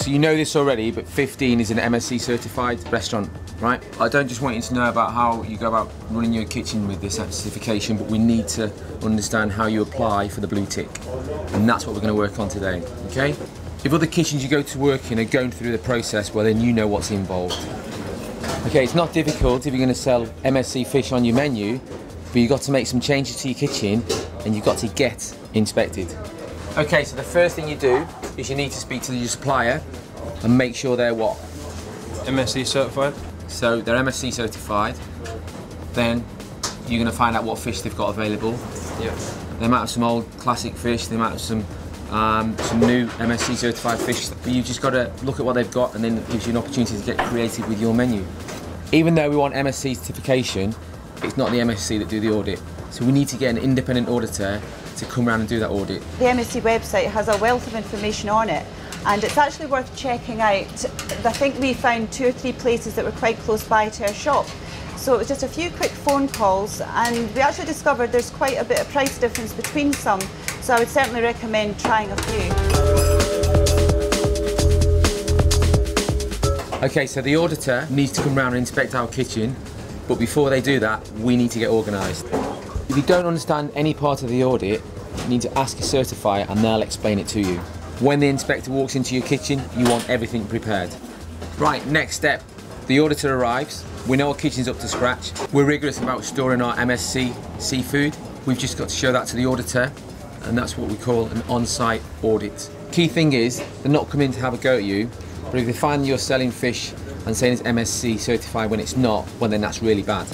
So you know this already, but 15 is an MSC certified restaurant, right? I don't just want you to know about how you go about running your kitchen with this certification, but we need to understand how you apply for the blue tick. And that's what we're going to work on today, okay? If other kitchens you go to work in are going through the process, well then you know what's involved. Okay, it's not difficult if you're going to sell MSC fish on your menu, but you've got to make some changes to your kitchen and you've got to get inspected. Okay, so the first thing you do is you need to speak to your supplier and make sure they're what? MSC certified. So they're MSC certified. Then you're going to find out what fish they've got available. Yeah. They might have some old classic fish, they might have some new MSC certified fish, but you've just got to look at what they've got and then it gives you an opportunity to get creative with your menu. Even though we want MSC certification, it's not the MSC that do the audit. So we need to get an independent auditor to come around and do that audit. The MSC website has a wealth of information on it and it's actually worth checking out. I think we found 2 or 3 places that were quite close by to our shop. So it was just a few quick phone calls and we actually discovered there's quite a bit of price difference between some. So I would certainly recommend trying a few. Okay, so the auditor needs to come around and inspect our kitchen, but before they do that, we need to get organised. If you don't understand any part of the audit, you need to ask a certifier and they'll explain it to you. When the inspector walks into your kitchen, you want everything prepared. Right, next step. The auditor arrives, we know our kitchen's up to scratch, we're rigorous about storing our MSC seafood, we've just got to show that to the auditor, and that's what we call an on-site audit. Key thing is, they're not coming to have a go at you, but if they find you're selling fish and saying it's MSC certified when it's not, well then that's really bad.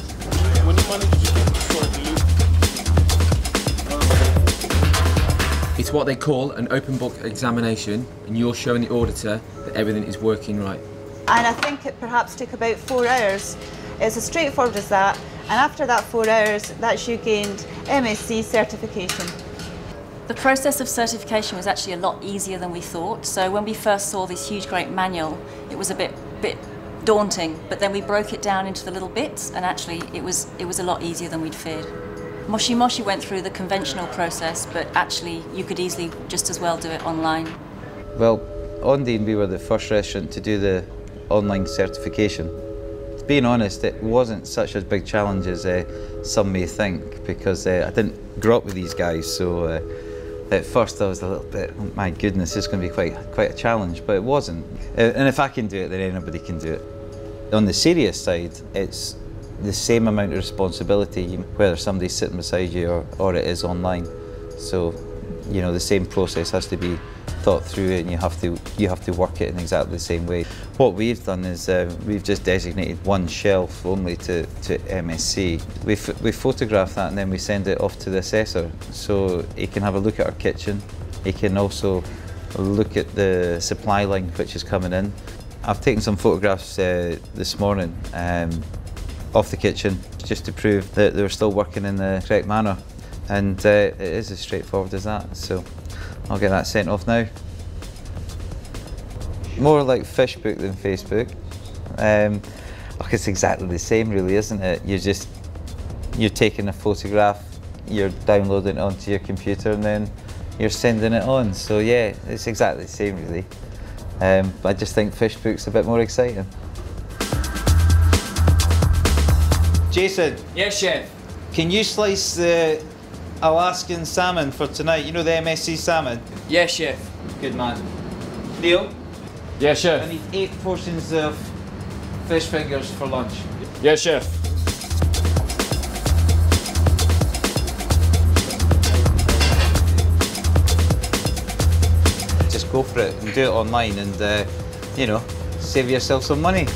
It's what they call an open book examination, and you're showing the auditor that everything is working right. And I think it perhaps took about 4 hours. It's as straightforward as that. And after that 4 hours, that's you gained MSC certification. The process of certification was actually a lot easier than we thought. So when we first saw this huge, great manual, it was a bit daunting. But then we broke it down into the little bits, and actually it was a lot easier than we'd feared. Moshi Moshi went through the conventional process, but actually you could easily just as well do it online. Well, on Deel we were the first restaurant to do the online certification. Being honest, it wasn't such a big challenge as some may think, because I didn't grow up with these guys, so at first I was a little bit, oh my goodness, it's going to be quite a challenge, but it wasn't. And if I can do it, then anybody can do it. On the serious side, it's the same amount of responsibility, whether somebody's sitting beside you or it is online. So, you know, the same process has to be thought through, and you have to work it in exactly the same way. What we've done is we've just designated one shelf only to MSC. We photograph that and then we send it off to the assessor, so he can have a look at our kitchen. He can also look at the supply line which is coming in. I've taken some photographs this morning of the kitchen just to prove that they were still working in the correct manner, and it is as straightforward as that. So I'll get that sent off now. More like Fishbook than Facebook. It's exactly the same really, isn't it? You're taking a photograph, you're downloading it onto your computer and then you're sending it on. So yeah, it's exactly the same really. But I just think Fishbook's a bit more exciting. Jason. Yes, chef. Can you slice the Alaskan salmon for tonight? You know the MSC salmon? Yes, chef. Good man. Deel? Yes, chef. I need 8 portions of fish fingers for lunch. Yes, chef. Just go for it and do it online and, you know, save yourself some money.